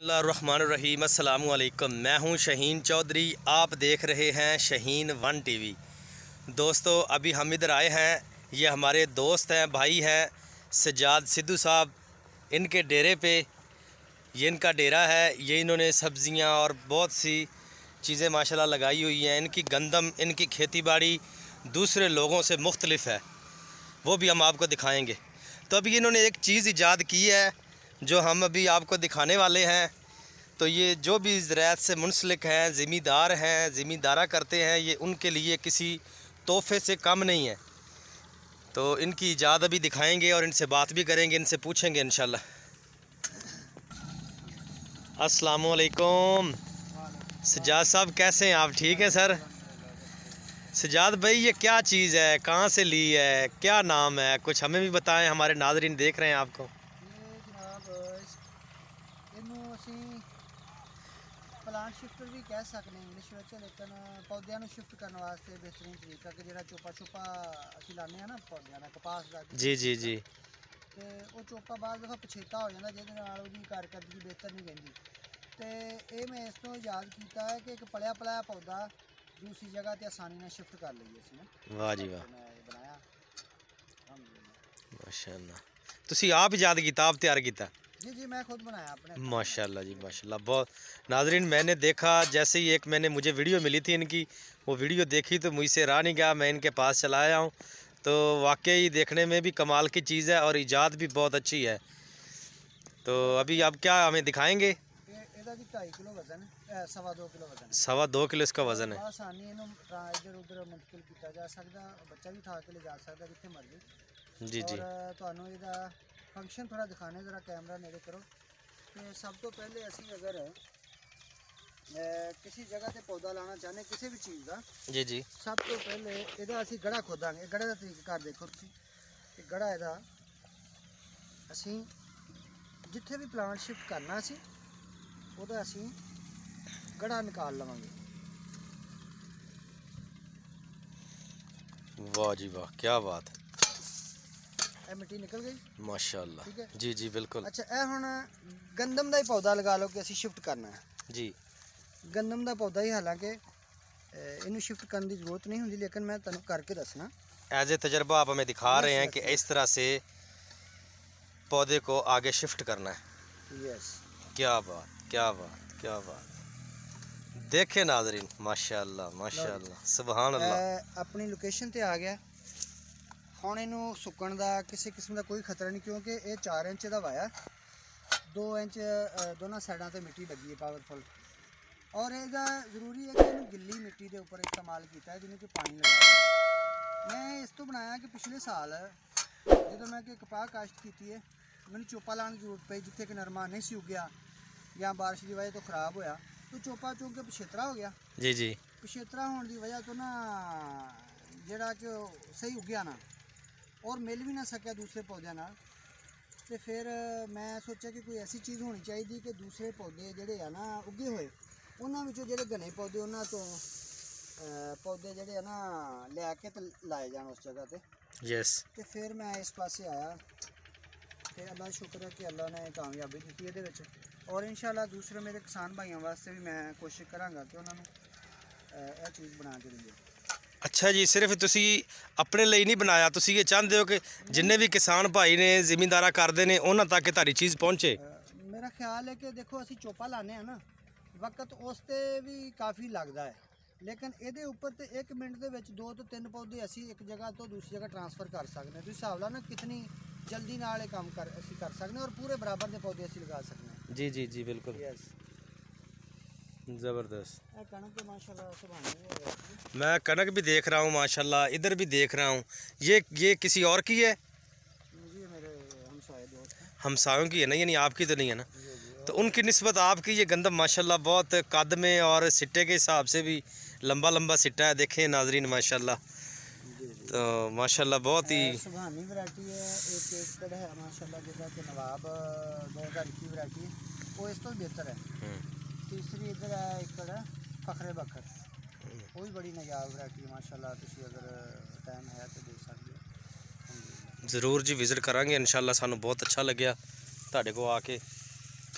बिस्मिल्लाहिर्रहमानिर्रहीम। अस्सलामु अलैकुम। मैं हूं शहीन चौधरी, आप देख रहे हैं शहीन वन टीवी। दोस्तों, अभी हम इधर आए हैं, ये हमारे दोस्त हैं, भाई हैं सज्जाद सिद्धू साहब। इनके डेरे पे, ये इनका डेरा है। ये इन्होंने सब्ज़ियां और बहुत सी चीज़ें माशाल्लाह लगाई हुई हैं। इनकी गंदम, इनकी खेती बाड़ी दूसरे लोगों से मुख्तलिफ है, वो भी हम आपको दिखाएंगे। तो अभी इन्होंने एक चीज़ ईजाद की है जो हम अभी आपको दिखाने वाले हैं। तो ये जो भी ज़राअत से मुंसलिक हैं, ज़मींदार हैं, ज़मींदारा करते हैं, ये उनके लिए किसी तोहफ़े से कम नहीं है। तो इनकी ईजाद अभी दिखाएंगे और इनसे बात भी करेंगे, इनसे पूछेंगे इंशाल्लाह। अस्सलाम वालेकुम सज्जाद साहब, कैसे हैं आप? ठीक है सर। सज्जाद भाई, ये क्या चीज़ है, कहाँ से ली है, क्या नाम है, कुछ हमें भी बताएं, हमारे नाज़रीन देख रहे हैं आपको। प्लांट शिफ्टर भी कह सकते हैं इंग्लिश में, लेकिन पौधों को शिफ्ट करने वास्ते बेहतरीन तरीका कि जो चोपा चोपा असं लाने हैं ना पौधों का कपास का जी जी जी। तो वो चोपा बाद दफ़ा पछेता हो जाता जिसकी कारकरदगी बेहतर नहीं रहती। तो ये मैं इस तो याद किया है कि एक पलिया पलाया पौधा दूसरी जगह तो आसानी से शिफ्ट कर लीए। वाह जी वाह, बनाया माशाल्लाह। तुसी आप इजाद किया, आप तैयार किया? जी, मैं खुद बनाया अपने। माशाल्लाह जी माशाल्लाह। बहुत नाज़रीन, मैंने देखा जैसे ही एक मैंने मुझे वीडियो मिली थी इनकी, वो वीडियो देखी तो मुझसे रहा नहीं गया, मैं इनके पास चला आया हूँ। तो वाकई देखने में भी कमाल की चीज़ है और इजाद भी बहुत अच्छी है। तो अभी आप क्या हमें दिखाएंगे? 2.5 किलो वजन है, 2.25 किलो वजन है। 2.25 किलो इसका वजन है। आसानी इधर उधर मुंतकिल किया जा सकता, बच्चा भी उठा के ले जा सकता जिथे मर्जी। जी जी। और तुहानू इहदा फंक्शन थोड़ा दिखाने, जरा कैमरा नेड़े करो। तो सब तो पहले असी अगर किसी जगह से पौधा लाना चाहते किसी भी चीज़ का, जी जी, सब तो पहले इहदा असी गड़ा खोदांगे। गड़े का तरीकाकार देखो तुसीं, गड़ा इहदा असी जिथे भी प्लांट शिफ्ट करना असी ਉਹਦਾ ਅਸੀਂ गड़ा निकाल लवांगे। वाह जी वाह, क्या बात है। ਇਹ मिट्टी निकल गई माशाल्लाह। ठीक है जी जी बिल्कुल। अच्छा, ਇਹ ਹੁਣ गंदम ਦਾ ਹੀ पौधा लगा लो कि ਅਸੀਂ शिफ्ट करना है जी। गंदम ਦਾ पौधा ही, हालांकि ਇਹਨੂੰ शिफ्ट करने की जरूरत नहीं होती, लेकिन मैं ਤੁਹਾਨੂੰ करके दसना। एज ए तजर्बा आप हमें दिखा रहे हैं कि इस तरह से पौधे को आगे शिफ्ट करना है। यस, क्या बात, क्या बात, क्या बात। देखे नाज़रीन, माशाल्लाह माशाल्लाह, सुभान अल्लाह। अपनी लोकेशन ते आ गया ਹੁਣ ਇਹਨੂੰ ਸੁੱਕਣ ਦਾ ਕਿਸੇ किस्म का कोई खतरा नहीं, क्योंकि ये 4 इंच का वाया, 2 इंच दोनों साइडों से मिट्टी लगी है पावरफुल। और ਇਹਦਾ ਜ਼ਰੂਰੀ है कि ਇਹਨੂੰ ਗਿੱਲੀ मिट्टी के उपर इस्तेमाल किया है, जिन्हें कि पानी लगाया। मैं इस तो बनाया कि पिछले साल जो मैं कि कपाह काश्त की है, मैंने चोपा लाने की जरूरत पई जिथे कि नरमा नहीं सी उगया या बारिश की वजह तो खराब होया, तो चोपा चुग के पछेतरा हो गया। जी जी। पछेतरा होने की वजह तो ना जड़ा कि सही उगया ना और मिल भी ना सकिया दूसरे पौधों नाल। तो फिर मैं सोचा कि कोई ऐसी चीज़ होनी चाहिए कि दूसरे पौधे जोड़े है ना उगे हुए, उन्होंने जो घने पौधे उन्होंने तो पौधे जोड़े है ना लैके तो लाए जान उस जगह पर। यस। तो फिर मैं इस पासे आया तो अल्लाह शुक्र है कि अल्लाह ने कामयाबी दी ये। और इंशाल्लाह दूसरे मेरे किसान भाइयों वास्ते भी मैं कोशिश कराँगा कि उन्होंने यह चीज़ बना के देंगे। अच्छा जी, सिर्फ तुसी अपने लिए नहीं बनाया, तुसी ये चाहते हो कि जिन्ने भी किसान भाई ने जिमींदारा करते हैं उन्होंने तक तारी चीज़ पहुँचे। मेरा ख्याल है कि देखो असी चोपा लाने हैं ना, वक्त उसते भी काफ़ी लगता है, लेकिन ये उपर तो 1 मिनट के 2 तो 3 पौधे असी एक जगह तो दूसरी जगह ट्रांसफर कर सकते हैं। तो हिसाब ला ना कितनी जल्दी नाल काम कर सकते हैं और पूरे बराबर के पौधे असी लगा सकते हैं। जी जी जी बिल्कुल। यस, ज़बरदस्त। कणक तो माशाल्लाह सुभान। मैं कनक भी देख रहा हूँ माशाल्लाह, इधर भी देख रहा हूँ। ये किसी और की है? जी, मेरे हमसाये दोस्त हैं। हमसायों की है ना, यानी आपकी तो नहीं है ना? तो उनकी निस्बत आपकी ये गंदम माशाल्लाह बहुत कद में और सिट्टे के हिसाब से भी लंबा लंबा सिट्टा है। देखें नाजरीन माशाल्लाह, तो माशाल्लाह बहुत ही सुभानी वैरायटी है। एक एकड़ है माशाल्लाह जिसका कि नवाब 2021 वैरायटी है, वो इस तो बेहतर है। तीसरी इधर है एकड़ है फखरे बकर, वो भी बड़ी नायाब वैरायटी है माशाल्लाह। तुसी अगर टाइम है तो देख सकते हो। ज़रूर जी विज़िट करांगे इंशाल्लाह। सानू बहुत अच्छा लग्या तुहाडे को आके।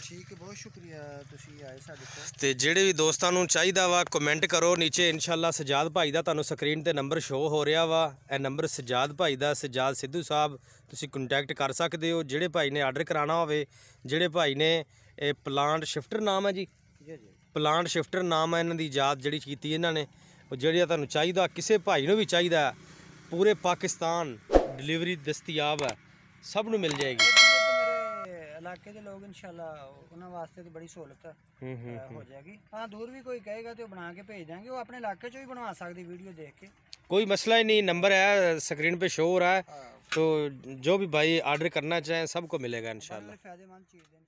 ਠੀਕ ਹੈ, ਬਹੁਤ ਸ਼ੁਕਰੀਆ ਤੁਸੀਂ ਆਏ ਸਾਡੇ ਕੋਲ। ਤੇ ਜਿਹੜੇ ਵੀ ਦੋਸਤਾਂ ਨੂੰ ਚਾਹੀਦਾ ਵਾ ਕਮੈਂਟ ਕਰੋ ਨੀਚੇ, ਇਨਸ਼ਾਅੱਲਾ ਸਜਾਦ ਭਾਈ ਦਾ ਤੁਹਾਨੂੰ ਸਕਰੀਨ ਤੇ ਨੰਬਰ ਸ਼ੋ ਹੋ ਰਿਹਾ ਵਾ, ਇਹ ਨੰਬਰ ਸਜਾਦ ਭਾਈ ਦਾ, ਸਜਾਦ ਸਿੱਧੂ ਸਾਹਿਬ, ਤੁਸੀਂ ਕੰਟੈਕਟ ਕਰ ਸਕਦੇ ਹੋ। ਜਿਹੜੇ ਭਾਈ ਨੇ ਆਰਡਰ ਕਰਾਉਣਾ ਹੋਵੇ, ਜਿਹੜੇ ਭਾਈ ਨੇ ਇਹ ਪਲਾਂਟ ਸ਼ਿਫਟਰ ਨਾਮ ਹੈ ਜੀ, ਜੀ ਜੀ ਪਲਾਂਟ ਸ਼ਿਫਟਰ ਨਾਮ ਹੈ ਇਹਨਾਂ ਦੀ ਇਜਾਜ਼ਤ ਜਿਹੜੀ ਕੀਤੀ ਇਹਨਾਂ ਨੇ, ਉਹ ਜਿਹੜਾ ਤੁਹਾਨੂੰ ਚਾਹੀਦਾ, ਕਿਸੇ ਭਾਈ ਨੂੰ ਵੀ ਚਾਹੀਦਾ, ਪੂਰੇ ਪਾਕਿਸਤਾਨ ਡਿਲੀਵਰੀ ਦਸਤਿਆਬ ਹੈ, ਸਭ ਨੂੰ ਮਿਲ ਜਾਏਗੀ। ਮੇਰੇ ਇਲਾਕੇ ਦੇ ਲੋਕ ਇਨਸ਼ਾਅੱਲਾ ਉਹਨਾਂ ਵਾਸਤੇ ਤਾਂ ਬੜੀ ਸਹੂਲਤ ਹੋ ਜਾਏਗੀ। ਹਾਂ, ਦੂਰ ਵੀ ਕੋਈ ਕਹੇਗਾ ਤੇ ਉਹ ਬਣਾ ਕੇ ਭੇਜ ਦਾਂਗੇ, ਉਹ ਆਪਣੇ ਇਲਾਕੇ ਚੋਂ ਹੀ ਬਣਵਾ सकते वीडियो देख के, कोई मसला ही नहीं। नंबर है स्क्रीन पे शो हो रहा है, तो जो भी भाई ऑर्डर करना चाहें सबको मिलेगा इंशाल्लाह। फायदेमंद चीज़ है।